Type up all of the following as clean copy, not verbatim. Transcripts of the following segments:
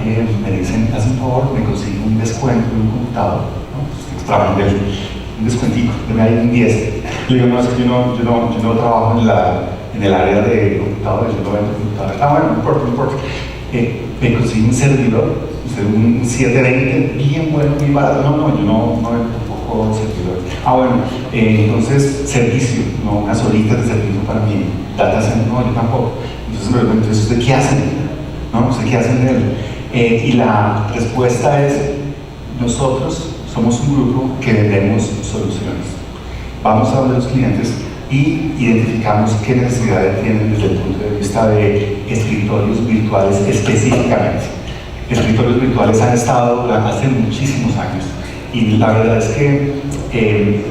me dicen, haz un favor, me consigo un descuento de un computador, ¿no? Trabajan de un descuentico, me hay un 10. Le digo, no, es que yo no trabajo en el área de computadores, yo no vendo computadores. Ah, bueno, no importa. Me consigo un servidor, un 720, bien bueno, muy barato. No, yo no tampoco servidor. Ah, bueno, entonces servicio, no unas horitas de servicio para mi data center, no, yo tampoco. Entonces me pregunto, ¿usted qué hacen? ¿No? ¿Usted qué hacen de él? Y la respuesta es, nosotros somos un grupo que vendemos soluciones. Vamos a donde los clientes y identificamos qué necesidades tienen desde el punto de vista de escritorios virtuales específicamente. Escritorios virtuales han estado hace muchísimos años y la verdad es que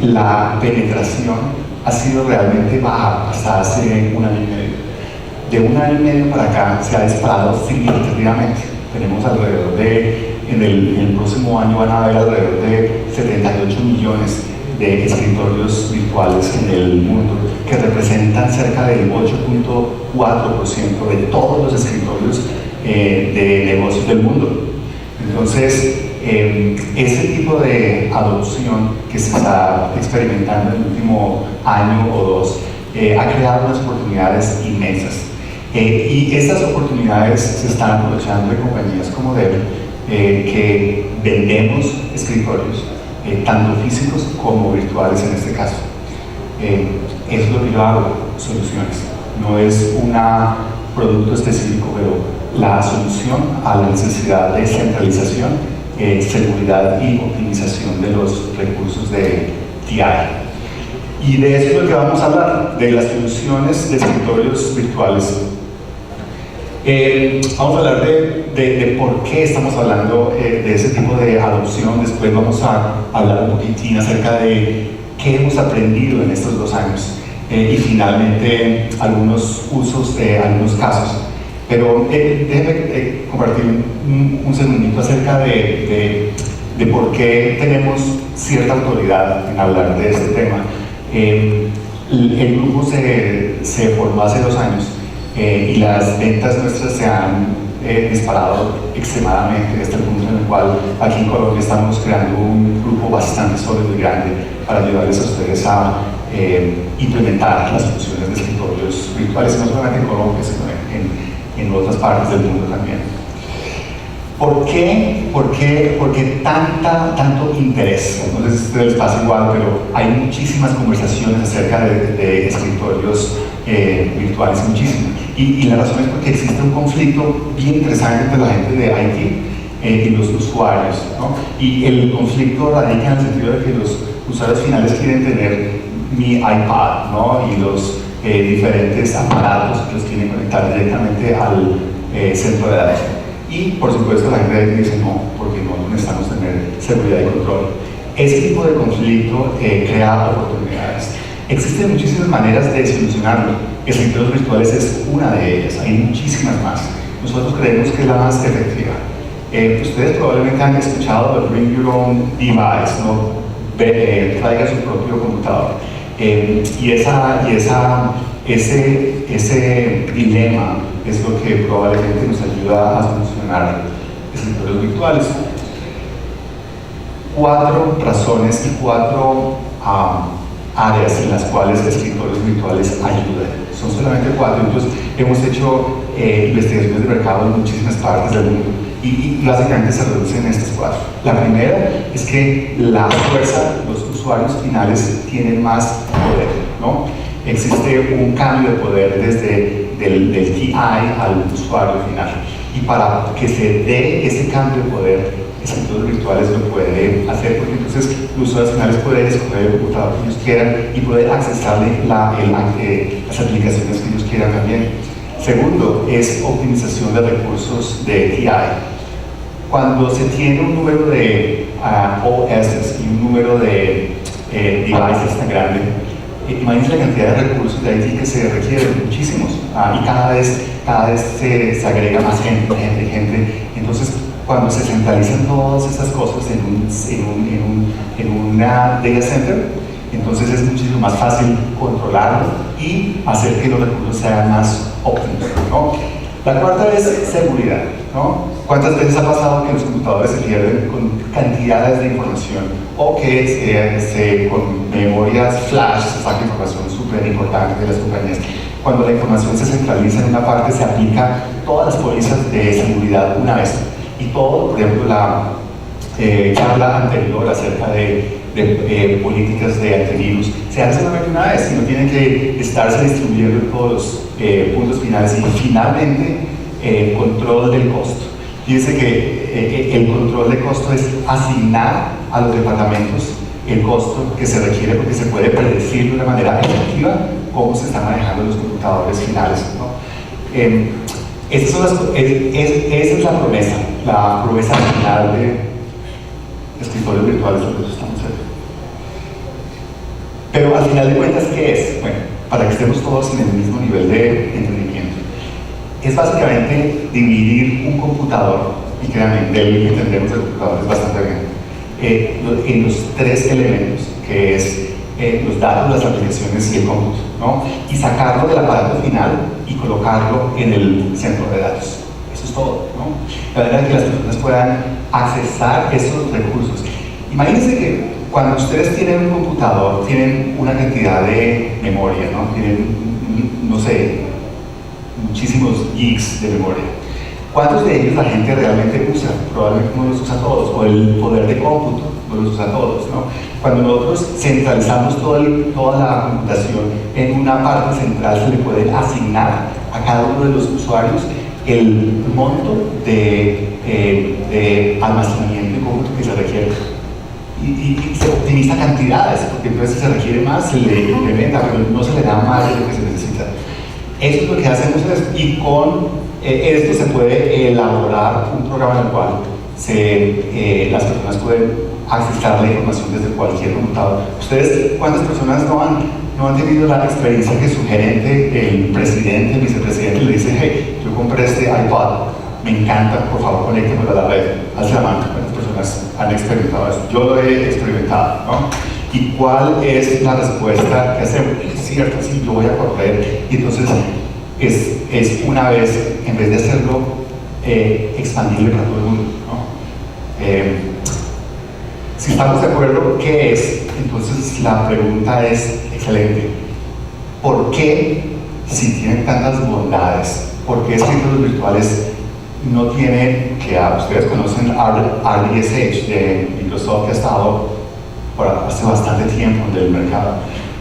la penetración ha sido realmente baja hasta hace un año y medio. De un año y medio para acá se ha disparado significativamente. Tenemos alrededor de, en el próximo año van a haber alrededor de 78 millones de escritorios virtuales en el mundo, que representan cerca del 8.4% de todos los escritorios de negocios del mundo. Entonces, ese tipo de adopción que se está experimentando en el último año o dos ha creado unas oportunidades inmensas. Y estas oportunidades se están aprovechando de compañías como Dell, que vendemos escritorios, tanto físicos como virtuales en este caso. Eso es lo que yo hago, soluciones. No es un producto específico, pero la solución a la necesidad de centralización, seguridad y optimización de los recursos de TI. Y de eso es lo que vamos a hablar, de las soluciones de escritorios virtuales. Vamos a hablar de por qué estamos hablando de ese tipo de adopción. Después vamos a hablar un poquitín acerca de qué hemos aprendido en estos 2 años y finalmente algunos usos de algunos casos. Pero déjenme compartir un segundito acerca de por qué tenemos cierta autoridad en hablar de este tema. El grupo se formó hace 2 años. Y las ventas nuestras se han disparado extremadamente hasta el punto en el cual aquí en Colombia estamos creando un grupo bastante sólido y grande para ayudarles a ustedes a implementar las soluciones de escritorios virtuales, no solamente en Colombia, sino en otras partes del mundo también. ¿Por qué tanto interés? No sé si a ustedes les pasa igual, pero hay muchísimas conversaciones acerca de escritorios virtuales, muchísimas. Y la razón es porque existe un conflicto bien interesante entre la gente de IT y los usuarios, ¿no? Y el conflicto radica en el sentido de que los usuarios finales quieren tener mi iPad, ¿no? Y los diferentes aparatos que los quieren conectar directamente al centro de datos. Y por supuesto la gente dice no, porque no necesitamos tener seguridad y control. Ese tipo de conflicto crea oportunidades. Existen muchísimas maneras de solucionarlo. Escritorios virtuales es una de ellas, hay muchísimas más. Nosotros creemos que es la más efectiva. Ustedes probablemente han escuchado el Bring Your Own Device, ¿no? Traiga su propio computador. Y ese dilema es lo que probablemente nos ayuda a solucionar escritorios virtuales. 4 razones y 4 áreas en las cuales escritorios virtuales ayudan. Son solamente 4, entonces hemos hecho investigaciones de mercado en muchísimas partes del mundo y básicamente se reducen en estas 4. La primera es que la fuerza, los usuarios finales tienen más poder, ¿no? Existe un cambio de poder desde del TI al usuario final. Y para que se dé ese cambio de poder, escritorios virtuales lo puede hacer, porque entonces los usuarios finales pueden escoger el computador que ellos quieran y poder accesarle las aplicaciones que ellos quieran también. Segundo, es optimización de recursos de TI. Cuando se tiene un número de OS y un número de devices tan grande, imagínense la cantidad de recursos de IT que se requieren, muchísimos, y cada vez se agrega más gente. Entonces, cuando se centralizan todas estas cosas en una data center, entonces es muchísimo más fácil controlarlo y hacer que los recursos sean más óptimos, ¿no? La cuarta es seguridad, ¿no? ¿Cuántas veces ha pasado que los computadores se pierden con cantidades de información o que con memorias flash se saca información súper importante de las compañías? Cuando la información se centraliza en una parte, se aplica todas las pólizas de seguridad una vez. Y todo, por ejemplo, la charla anterior acerca de políticas de antivirus, se hace solamente una vez y no tiene que estarse distribuyendo en todos los puntos finales. Y finalmente, control del costo. Fíjense que el control de costo es asignar a los departamentos el costo que se requiere, porque se puede predecir de una manera efectiva cómo se están manejando los computadores finales, ¿no? Esa es la promesa final de escritorios virtuales, lo que estamos haciendo. Pero al final de cuentas, ¿qué es? Bueno, para que estemos todos en el mismo nivel de entendimiento. Es básicamente dividir un computador, y créanme, del entendemos el computador es bastante bien, en los tres elementos, que es los datos, las aplicaciones y el cómputo, ¿no? Y sacarlo del aparato final y colocarlo en el centro de datos. Eso es todo, ¿no? La verdad es que las personas puedan accesar esos recursos. Imagínense que cuando ustedes tienen un computador, tienen una cantidad de memoria, ¿no? Tienen, no sé, muchísimos gigs de memoria. ¿Cuántos de ellos la gente realmente usa? Probablemente no los usa todos, o el poder de cómputo no los usa todos, ¿no? Cuando nosotros centralizamos toda la computación en una parte central, se le puede asignar a cada uno de los usuarios el monto de almacenamiento y cómputo que se requiere. Y se optimiza cantidades, porque entonces si se requiere más, se le implementa, pero no se le da más de lo que se necesita. Eso es lo que hacemos, y con esto se puede elaborar un programa en el cual las personas pueden accesar la información desde cualquier computador. ¿Ustedes cuántas personas no han tenido la experiencia que su gerente, el presidente, el vicepresidente le dice: hey, yo compré este iPod, me encanta, por favor conéctemelo a la red? Alza la mano. ¿Cuántas personas han experimentado eso? Yo lo he experimentado, ¿no? ¿Y cuál es la respuesta que hacemos? Es cierto, sí, yo voy a correr. Y entonces es una vez, en vez de hacerlo expandible para todo el mundo, ¿no? Si estamos de acuerdo, ¿qué es? Entonces la pregunta es excelente. ¿Por qué, si tienen tantas bondades, por qué escritorios virtuales no tienen, que ustedes conocen RDSH de Microsoft, que ha estado hace bastante tiempo en el mercado?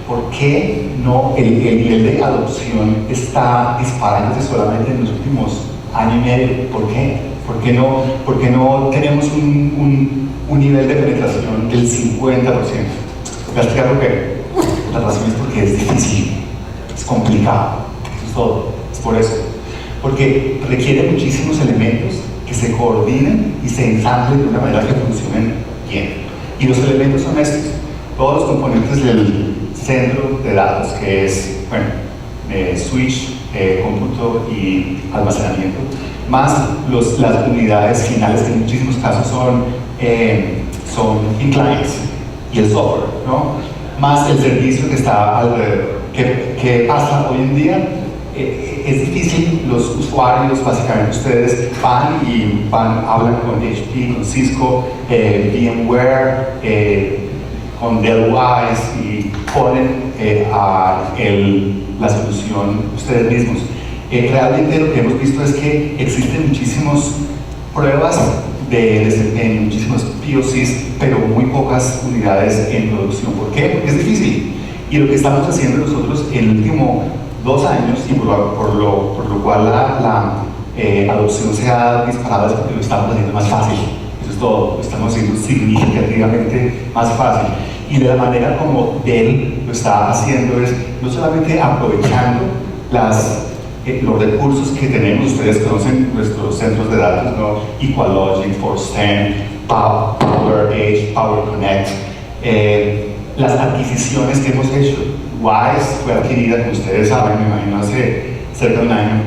¿Por qué no el nivel de adopción está disparándose solamente en los últimos año y medio? ¿Por qué? ¿Por qué no tenemos un nivel de penetración del 50%? Voy a explicar por qué. La razón es porque es difícil, es complicado, eso es todo, es por eso. Porque requiere muchísimos elementos que se coordinen y se ensamblen de una manera que funcionen bien. Y los elementos son estos: todos los componentes del centro de datos, que es, bueno, switch, cómputo y almacenamiento, más las unidades finales, que en muchísimos casos son clients, y el software, ¿no? Más el servicio que está alrededor. ¿Qué pasa hoy en día? Es difícil, los usuarios, básicamente ustedes hablan con HP, con Cisco, VMware, con Dell Wise, y ponen la solución ustedes mismos. Realmente lo que hemos visto es que existen muchísimas pruebas de desempeño, muchísimos POCs, pero muy pocas unidades en producción. ¿Por qué? Porque es difícil. Y lo que estamos haciendo nosotros en el último 2 años, y por lo cual la adopción se ha disparado, es porque lo estamos haciendo más fácil. Eso es todo, lo estamos haciendo significativamente más fácil. Y de la manera como Dell lo está haciendo es no solamente aprovechando los recursos que tenemos. Ustedes conocen nuestros centros de datos, ¿no? Equalogic, ForceStem, PowerEdge, PowerConnect, las adquisiciones que hemos hecho. Wise fue adquirida, como ustedes saben, me imagino, hace cerca de un año,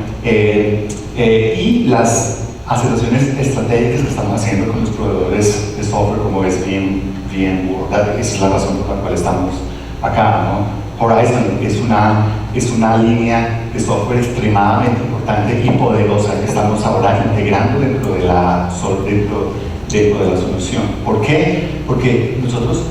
y las asociaciones estratégicas que estamos haciendo con los proveedores de software, como es VMware. Esa es la razón por la cual estamos acá, ¿no? Horizon es una línea de software extremadamente importante importante y poderosa que estamos ahora integrando dentro de la solución. ¿Por qué? Porque nosotros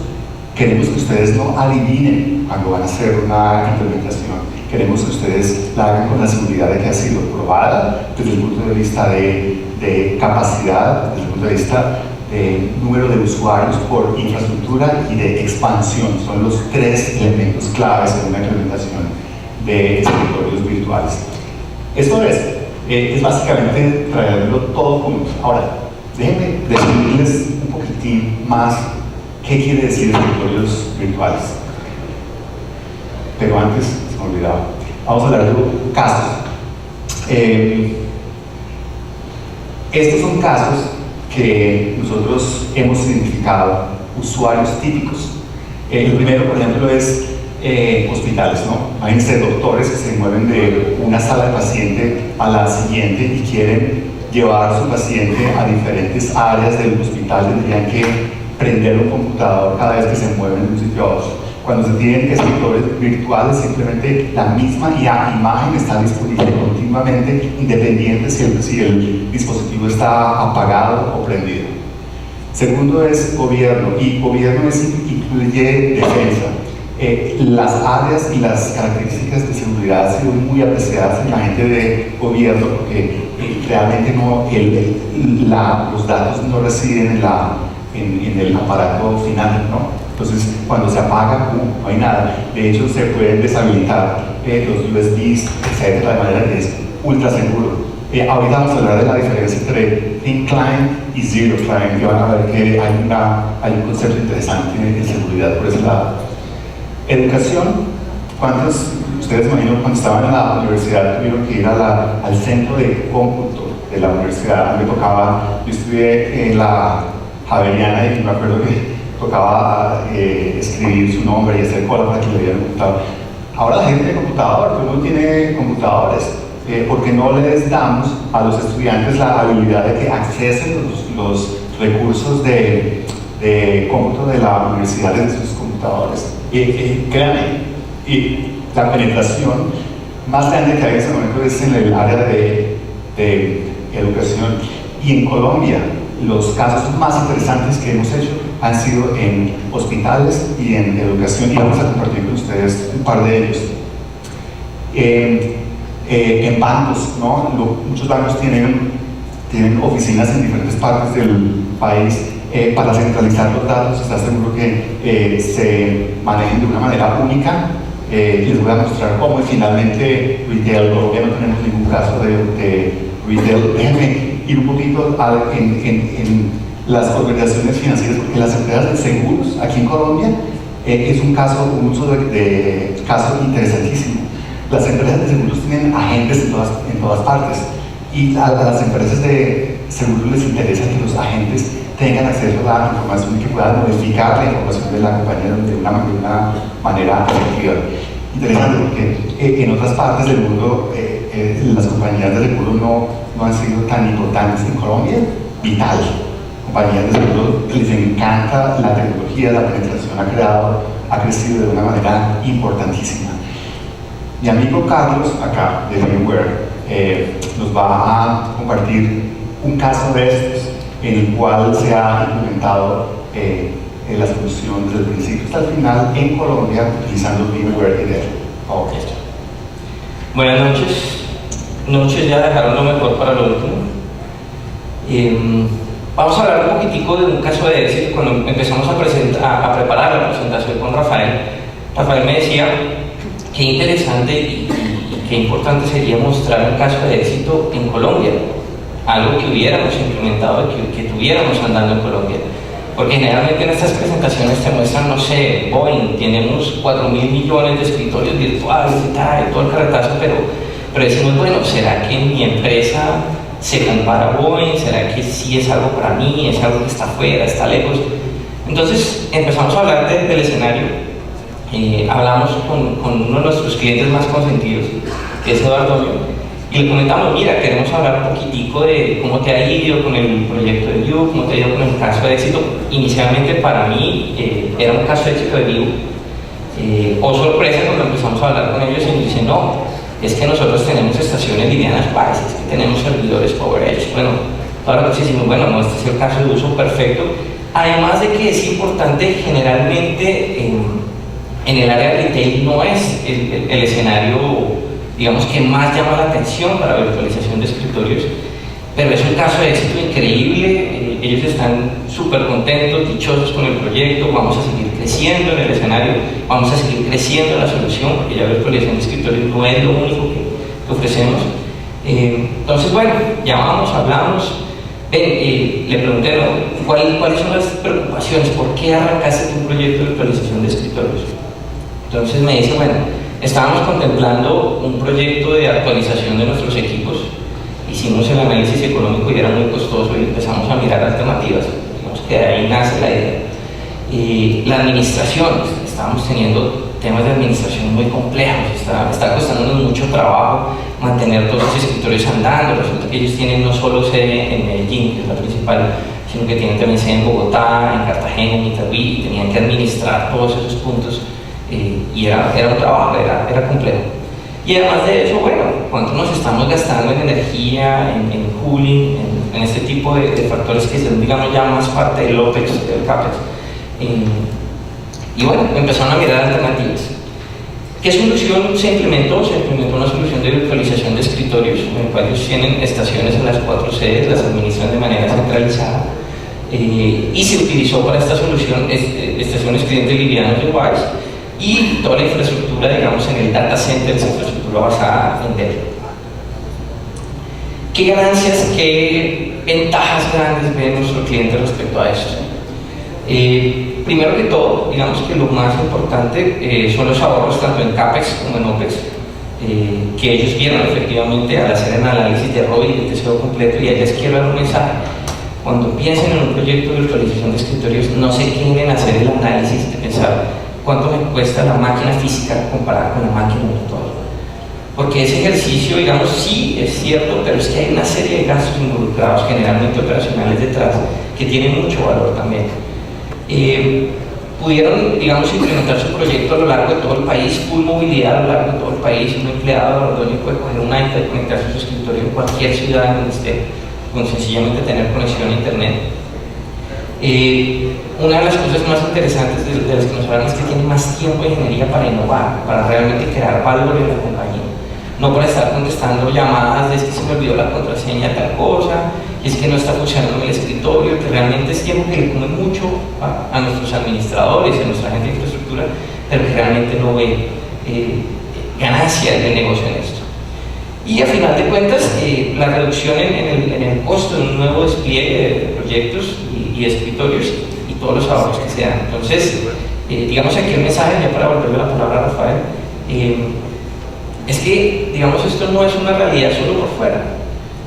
queremos que ustedes no adivinen cuando van a hacer una implementación. Queremos que ustedes la hagan con la seguridad de que ha sido probada desde el punto de vista de capacidad, desde el punto de vista de número de usuarios por infraestructura y de expansión. Son los tres elementos claves en una implementación de escritorios virtuales. Esto es básicamente traerlo todo junto. Ahora, déjenme definirles un poquitín más qué quiere decir escritorios virtuales. Pero antes, se me olvidaba, vamos a hablar de casos. Estos son casos que nosotros hemos identificado, usuarios típicos. El primero, por ejemplo, es hospitales, ¿no? Imagínense doctores que se mueven de una sala de paciente a la siguiente y quieren llevar a su paciente a diferentes áreas del hospital. Tendrían que prender un computador cada vez que se mueven de un sitio a otro. Cuando se tienen escritorios virtuales, simplemente la misma imagen está disponible continuamente, independiente si el dispositivo está apagado o prendido. Segundo es gobierno, y gobierno incluye defensa. Las áreas y las características de seguridad han sido muy apreciadas en la gente de gobierno porque realmente los datos no residen en el aparato final, ¿no? Entonces, cuando se apaga, no hay nada. De hecho, se pueden deshabilitar los USBs, etcétera, de manera que es ultra seguro. Ahorita vamos a hablar de la diferencia entre thin client y zero client, que van a ver que hay un concepto interesante en seguridad por ese lado. Educación. ¿Cuántos, ustedes imagino, cuando estaban en la universidad tuvieron que ir al centro de cómputo de la universidad? Me tocaba, yo estudié en la Javeriana y me acuerdo que tocaba escribir su nombre y hacer cola para que le dieran un computador. Ahora la gente tiene computador, todo el mundo tiene computadores, porque no les damos a los estudiantes la habilidad de que accesen los recursos de cómputo de la universidad desde sus computadores. Créanme, y la penetración más grande que hay en este momento es en el área de educación. Y en Colombia, los casos más interesantes que hemos hecho han sido en hospitales y en educación, y vamos a compartir con ustedes un par de ellos. En bancos, ¿no? Muchos bancos tienen oficinas en diferentes partes del país. Para centralizar los datos, está seguro que se manejen de una manera única. Les voy a mostrar cómo. Y finalmente, retail. Colombia no tenemos ningún caso de retail. Déjenme ir un poquito en las organizaciones financieras, porque las empresas de seguros aquí en Colombia es un uso de caso interesantísimo. Las empresas de seguros tienen agentes en todas partes, y a las empresas de seguros les interesa que los agentes tengan acceso a la información y que puedan modificar la información de la compañía de una manera efectiva. Interesante porque en otras partes del mundo las compañías de seguro no han sido tan importantes. En Colombia, vital. Compañías de seguro les encanta la tecnología, la penetración ha crecido de una manera importantísima. Mi amigo Carlos, acá de VMware, nos va a compartir un caso de estos en el cual se ha implementado la solución desde el principio hasta el final en Colombia utilizando VMware y Dell. Okay. Buenas noches, ya dejaron lo mejor para lo último. Vamos a hablar un poquitico de un caso de éxito. Cuando empezamos a preparar la presentación con Rafael me decía qué interesante y qué importante sería mostrar un caso de éxito en Colombia, algo que hubiéramos implementado, que tuviéramos andando en Colombia. Porque generalmente en estas presentaciones te muestran, no sé, Boeing tiene unos 4.000 millones de escritorios virtuales y tal, y todo el carretazo, pero decimos, bueno, ¿será que mi empresa se compara a Boeing? ¿Será que sí es algo para mí? ¿Es algo que está afuera, está lejos? Entonces empezamos a hablar del escenario. Hablamos con uno de nuestros clientes más consentidos, que es Eduardo Mío, y le comentamos, mira, queremos hablar un poquitico de cómo te ha ido con el proyecto de View, cómo te ha ido con el caso de éxito. Inicialmente para mí era un caso de éxito de View. Sorpresa cuando empezamos a hablar con ellos y nos dicen, no, es que nosotros tenemos estaciones livianas WISE, es que tenemos servidores PowerEdge. Bueno, todas las cosas decimos, bueno, no, este es el caso de uso perfecto. Además de que es importante, generalmente en el área de retail no es el escenario, digamos, que más llama la atención para virtualización de escritorios, pero es un caso de éxito increíble. Ellos están súper contentos, dichosos con el proyecto. Vamos a seguir creciendo en el escenario, vamos a seguir creciendo en la solución, porque ya virtualización de escritorios no es lo único que ofrecemos. Entonces, bueno, llamamos, hablamos. Le pregunté, ¿no? ¿Cuáles son las preocupaciones? ¿Por qué arrancaste un proyecto de virtualización de escritorios? Entonces me dice, bueno, estábamos contemplando un proyecto de actualización de nuestros equipos. Hicimos el análisis económico y era muy costoso y empezamos a mirar alternativas. Digamos que de ahí nace la idea. La administración, estábamos teniendo temas de administración muy complejos, está costándonos mucho trabajo mantener todos esos escritorios andando. Resulta que ellos tienen no solo sede en Medellín, que es la principal, sino que tienen también sede en Bogotá, en Cartagena, en Itagüí, y tenían que administrar todos esos puntos, y era un trabajo, era complejo. Y además de eso, bueno, ¿cuánto nos estamos gastando en energía, en cooling, en este tipo de factores que son, digamos, ya más parte del OPEX, del CAPEX? Y bueno, empezaron a mirar alternativas. ¿Qué solución se implementó? Se implementó una solución de virtualización de escritorios, en el cual ellos tienen estaciones en las 4 sedes, las administran de manera centralizada, y se utilizó para esta solución estaciones clientes livianos de WISE y toda la infraestructura, digamos, en el data center, esa infraestructura basada en Dell. ¿Qué ganancias, qué ventajas grandes ve nuestro cliente respecto a eso? Primero que todo, digamos que lo más importante son los ahorros tanto en CAPEX como en OPEX, que ellos vieron efectivamente al hacer el análisis de ROI y de TCO completo. Y ahí les quiero dar un mensaje: cuando piensen en un proyecto de virtualización de escritorios, no se quieren hacer el análisis de pensar cuánto me cuesta la máquina física comparada con la máquina virtual, porque ese ejercicio, digamos, sí es cierto, pero es que hay una serie de gastos involucrados, generalmente operacionales detrás, que tienen mucho valor también. Pudieron, digamos, implementar su proyecto a lo largo de todo el país, full movilidad a lo largo de todo el país. Un empleado de puede coger un iPad y conectarse a su escritorio en cualquier ciudad en donde esté, con sencillamente tener conexión a internet. Una de las cosas más interesantes de las que nos hablan es que tiene más tiempo de ingeniería para innovar, para realmente crear valor en la compañía, no para estar contestando llamadas de es que se me olvidó la contraseña de tal cosa, y es que no está funcionando en el escritorio, que realmente es tiempo que le come mucho a nuestros administradores, a nuestra gente de infraestructura, pero que realmente no ve ganancia del negocio en esto. Y a final de cuentas, la reducción en el costo de un nuevo despliegue de proyectos y escritorios y todos los ahorros que se dan. Entonces, digamos aquí el mensaje, ya para volverle la palabra a Rafael, es que, digamos, esto no es una realidad solo por fuera.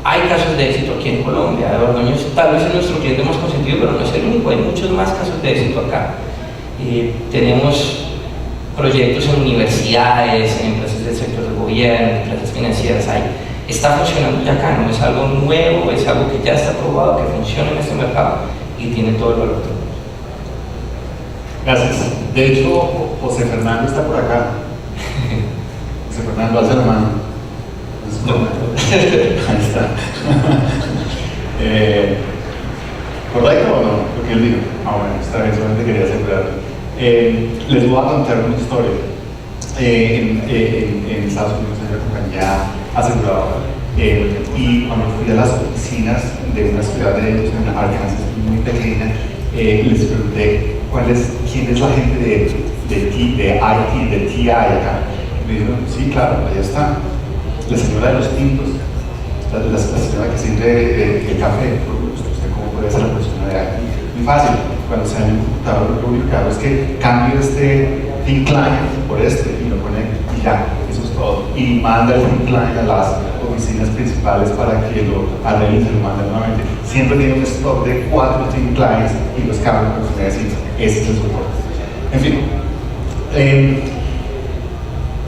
Hay casos de éxito aquí en Colombia. Ordoños tal vez es nuestro cliente más consentido, pero no es el único. Hay muchos más casos de éxito acá. Tenemos proyectos en universidades, en empresas del sector del gobierno, en empresas financieras. Está funcionando ya acá, no es algo nuevo, es algo que ya está probado, que funciona en este mercado y tiene todo el valor. Gracias. De hecho, José Fernando está por acá. José Fernando, alza la mano. Ahí está. ¿Correcto o no? Lo que él dijo. Bueno, esta vez solamente quería asegurar. Les voy a contar una historia. En Estados Unidos hay una compañía aseguradora, y cuando fui a las oficinas de una ciudad de ellos, en Arkansas, muy pequeña, les pregunté quién es la gente de IT, de TI acá. Me dijeron, sí, claro, allá está. La señora de los tintos, la señora que sirve el café, por gusto. ¿Usted cómo puede ser la persona de aquí? Muy fácil. Cuando sea en un computador, lo único que hago es que cambio este thin client por y lo conecto y ya, eso es todo. Y manda el thin client a las oficinas principales para que lo arreglen y se lo manden nuevamente. Siempre tiene un stock de 4 thin clients y los cambio por si necesito. Ese es el soporte. En fin,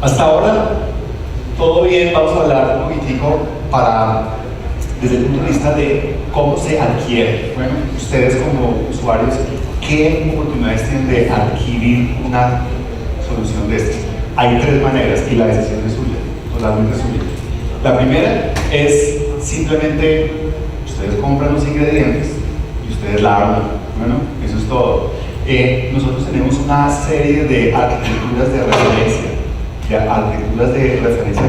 hasta ahora todo bien. Vamos a hablar un poquitico desde el punto de vista de cómo se adquiere. Bueno, ustedes como usuarios, ¿qué oportunidades tienen de adquirir una solución de estas? Hay 3 maneras y la decisión es suya. totalmente suya. La primera es simplemente, ustedes compran los ingredientes y ustedes la arman. Bueno, eso es todo. Nosotros tenemos una serie de arquitecturas de referencia, que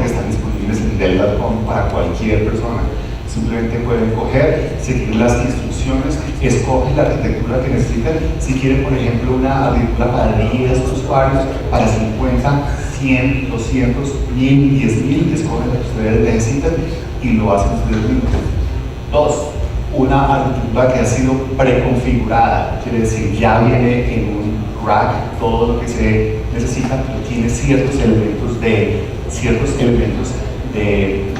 están disponibles en Dell.com para cualquier persona. Simplemente pueden coger, seguir las instrucciones, escogen la arquitectura que necesitan. Si quieren, por ejemplo, una arquitectura para 10 usuarios, para 50, 100, 200, 1000, 10.000, escogen lo que ustedes necesitan y lo hacen ustedes mismos. 2. Una arquitectura que ha sido preconfigurada, quiere decir, ya viene en un rack todo lo que se necesita, pero tiene ciertos elementos de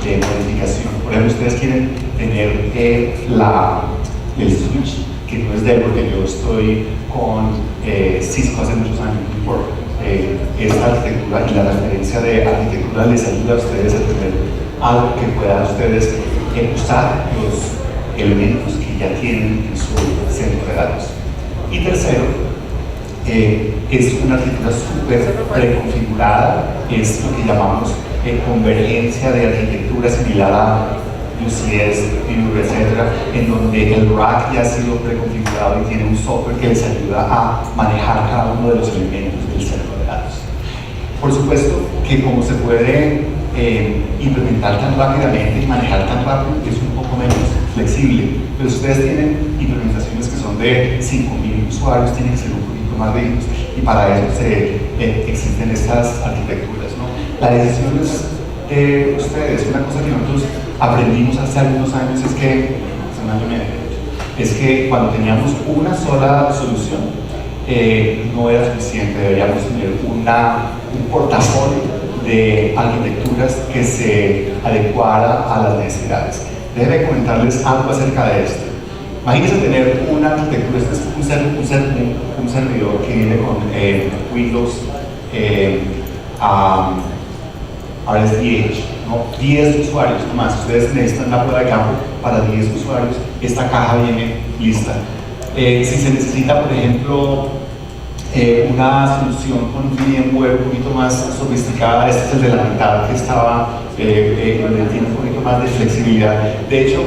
modificación. Por ejemplo, ustedes quieren tener el switch, que no es Dell, porque yo estoy con Cisco hace muchos años, no importa. Esta arquitectura y la referencia de arquitectura les ayuda a ustedes a tener algo que puedan ustedes usar los elementos que ya tienen en su centro de datos. Y tercero, es una arquitectura súper preconfigurada, es lo que llamamos convergencia de arquitectura similar a UCS, Pure, etc., en donde el rack ya ha sido preconfigurado y tiene un software que les ayuda a manejar cada uno de los elementos del centro de datos. Por supuesto que como se puede implementar tan rápidamente y manejar tan rápido, es un poco menos flexible, pero si ustedes tienen implementaciones que son de 5.000 usuarios, tienen que ser un poquito más rígidos, y para eso existen estas arquitecturas, ¿no? La decisión es de ustedes. Una cosa que nosotros aprendimos hace algunos años es que, hace un año y medio, es que cuando teníamos una sola solución, no era suficiente, deberíamos tener un portafolio de arquitecturas que se adecuara a las necesidades. Déjenme comentarles algo acerca de esto. Imagínense tener una arquitectura, este es un servidor que viene con Windows RSDH, ¿no? 10 usuarios nomás. Ustedes necesitan la prueba de campo para 10 usuarios. Esta caja viene lista. Si se necesita, por ejemplo, una solución con VMware un poquito más sofisticada, este es el de la mitad que estaba, donde tiene un poquito más de flexibilidad. De hecho,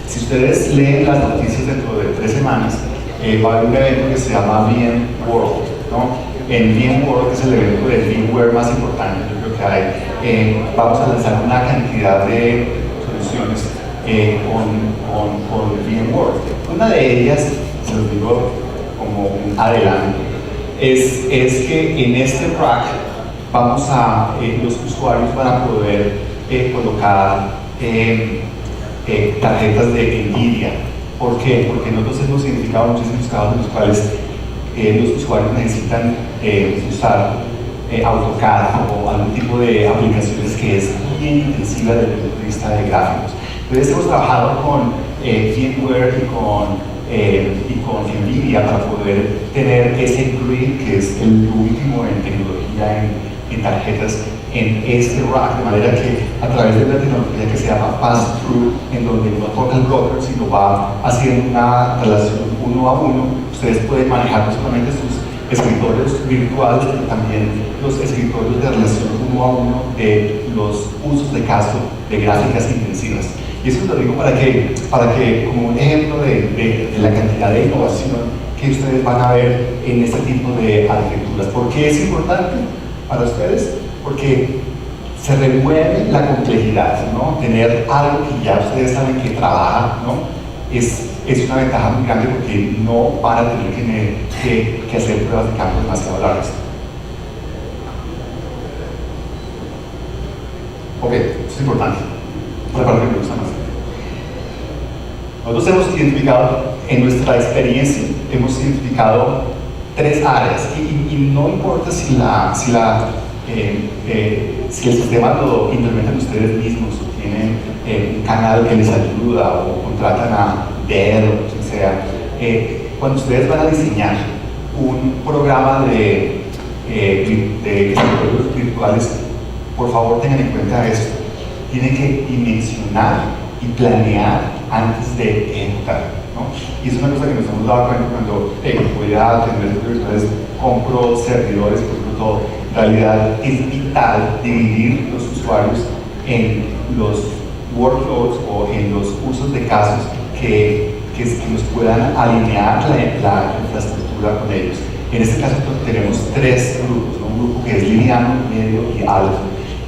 si ustedes leen las noticias dentro de 3 semanas, va a haber un evento que se llama VMworld, ¿no? En VMworld, que es el evento de VMware más importante, yo creo que hay, vamos a lanzar una cantidad de soluciones con VMworld. Una de ellas, se los digo como un adelanto, es que en este rack los usuarios van a poder colocar tarjetas de NVIDIA. ¿Por qué? Porque nosotros hemos identificado muchísimos casos en los cuales los usuarios necesitan usar AutoCAD o algún tipo de aplicaciones que es bien intensiva desde el punto de vista de gráficos. Entonces hemos trabajado con VMware y con NVIDIA para poder tener ese grid que es el último en tecnología en tarjetas en este rack, de manera que a través de una tecnología que se llama Pass-Through, en donde no toca el broker, sino va haciendo una relación uno a uno, ustedes pueden manejar no solamente sus escritorios virtuales, pero también los escritorios de relación uno a uno de los usos de caso de gráficas intensivas. Y eso lo digo para que como un ejemplo de la cantidad de innovación que ustedes van a ver en este tipo de arquitecturas. ¿Por qué es importante para ustedes? Porque se remueve la complejidad, ¿no? Tener algo que ya ustedes saben que trabaja, ¿no? Es una ventaja muy grande porque no van a tener que hacer pruebas de campo demasiado largas. Ok, eso es importante. La parte que me gusta más. Nosotros hemos identificado, en nuestra experiencia, hemos identificado 3 áreas y no importa si el sistema lo implementan ustedes mismos o tienen un canal que les ayuda o contratan a Dell o lo que sea. Cuando ustedes van a diseñar un programa de escritorios virtuales, por favor tengan en cuenta esto. Tienen que dimensionar y planear antes de ejecutar, ¿no? Y es una cosa que nos hemos dado cuenta cuando voy a tener virtuales, compro servidores, compro todo. En realidad es vital dividir los usuarios en los workloads o en los usos de casos que nos puedan alinear la infraestructura con ellos. En este caso tenemos tres grupos, ¿no? Un grupo que es liviano, medio y alto.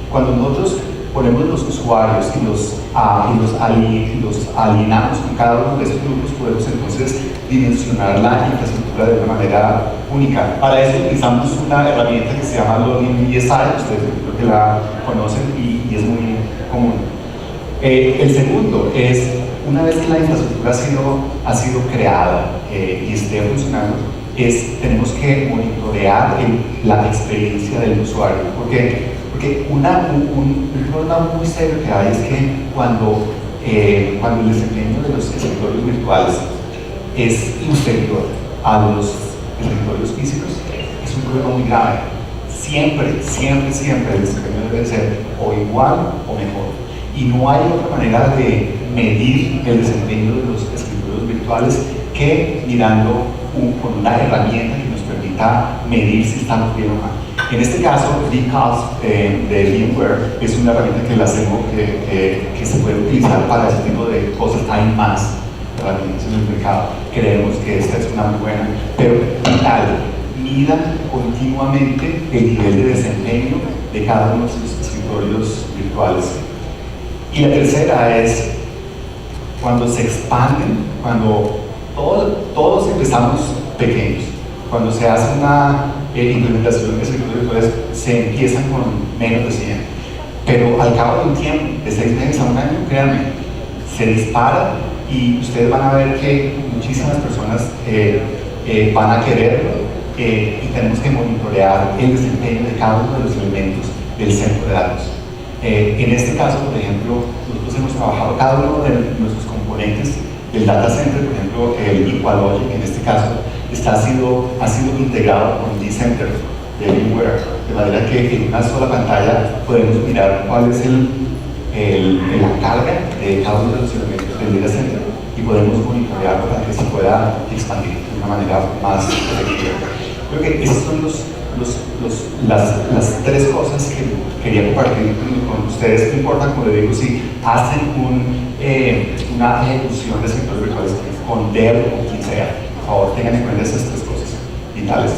Cuando nosotros ponemos los usuarios y los alineamos con cada uno de estos grupos, podemos entonces dimensionar la infraestructura de una manera única. Para eso utilizamos una herramienta que se llama Logging ESI, ustedes creo que la conocen y es muy común. El segundo es, una vez que la infraestructura ha sido creada y esté funcionando, tenemos que monitorear la experiencia del usuario. Porque un problema muy serio que hay es que cuando el desempeño de los escritorios virtuales es inferior a los escritorios físicos, es un problema muy grave. Siempre el desempeño debe ser o igual o mejor. Y no hay otra manera de medir el desempeño de los escritorios virtuales que mirando con una herramienta que nos permita medir si estamos bien o mal. En este caso, vCAS de VMware es una herramienta que se puede utilizar para ese tipo de cosas. Hay más herramientas en el mercado. Creemos que esta es una muy buena, pero midan continuamente el nivel de desempeño de cada uno de sus escritorios virtuales. Y la tercera es cuando se expanden, cuando todos empezamos pequeños. Cuando se hace una implementación de escritorios virtuales, se empiezan con menos de 100. Pero al cabo de un tiempo, de 6 meses a un año, créanme, se dispara y ustedes van a ver que muchísimas personas van a quererlo y tenemos que monitorear el desempeño de cada uno de los elementos del centro de datos. En este caso, por ejemplo, nosotros hemos trabajado cada uno de nuestros componentes del data center, por ejemplo, el Equalogic, en este caso, ha sido integrado con vCenter de VMware, de manera que en una sola pantalla podemos mirar cuál es la carga de cada uno de los elementos del data center y podemos monitorearlo para que se pueda expandir de una manera más efectiva. Creo que esas son las tres cosas que quería compartir con ustedes. No importa, como les digo, si hacen una ejecución de escritorios virtuales con Dell o quien sea, por favor tengan en cuenta esas tres cosas vitales.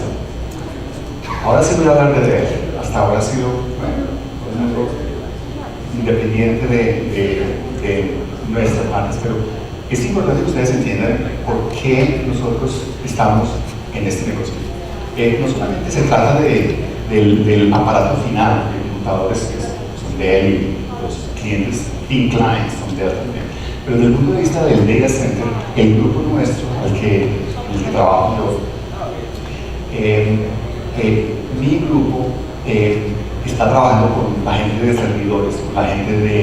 Ahora sí voy a hablar de Dell. Hasta ahora ha sido un mundo independiente de nuestras marcas, pero es importante que ustedes entiendan por qué nosotros estamos en este negocio. No solamente se trata del aparato final de computadores que son Dell y los clientes thin clients son Dell también, pero desde el punto de vista del data center, el grupo nuestro en el que trabajo yo, mi grupo está trabajando con la gente de servidores, con la gente de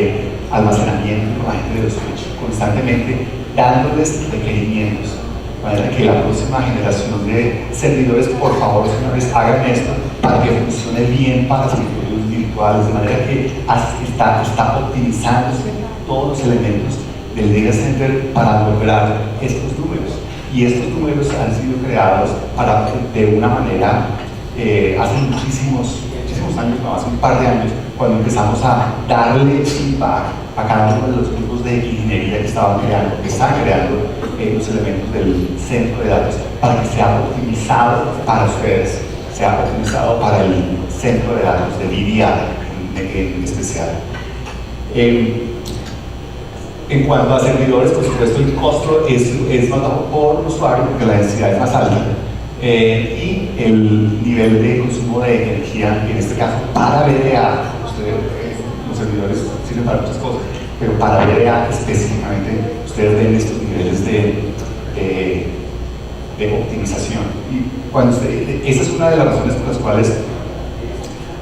almacenamiento, con la gente de los switch, constantemente dándoles requerimientos. De manera que la próxima generación de servidores, por favor, señores, hagan esto para que funcione bien para escritorios virtuales, de manera que está optimizándose todos los elementos del data center para lograr estos números. Y estos números han sido creados de una manera, hace muchísimos años, no, hace un par de años, cuando empezamos a darle feedback a cada uno de los grupos de ingeniería que están creando los elementos del centro de datos para que sea optimizado para ustedes, sea optimizado para el centro de datos de VDI en especial. En cuanto a servidores, por supuesto, el costo es más bajo por usuario porque la densidad es más alta. Y el nivel de consumo de energía, en este caso para VDA, los servidores sirven para muchas cosas, pero para VDA específicamente, ustedes ven estos niveles de optimización. Y esa es una de las razones por las cuales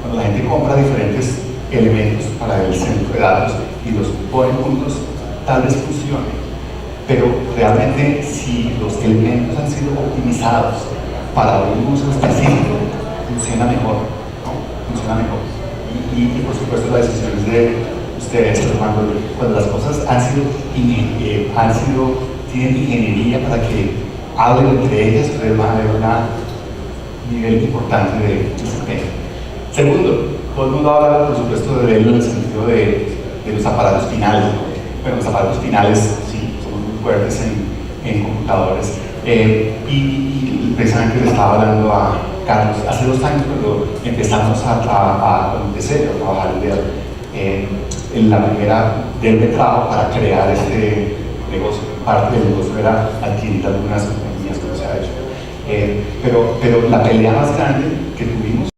cuando la gente compra diferentes elementos para el centro de datos y los pone juntos, tal vez funcione, pero realmente si los elementos han sido optimizados para un uso específico, funciona mejor, ¿no? Funciona mejor. Y por supuesto las decisiones de ustedes, cuando las cosas tienen ingeniería para que hablen entre ellas, ustedes van a ver un nivel importante de desempeño. Segundo, todo el mundo habla, por supuesto, de Dell en el sentido de los aparatos finales, ¿no? Bueno, los aparatos finales sí, somos muy fuertes en computadores. Y precisamente le estaba hablando a Carlos, hace 2 años cuando empezamos cuando empecé a trabajar en Dell, en la primera Dell me trajo para crear este negocio. Parte del negocio era adquirir algunas compañías, como se ha hecho. Pero la pelea más grande que tuvimos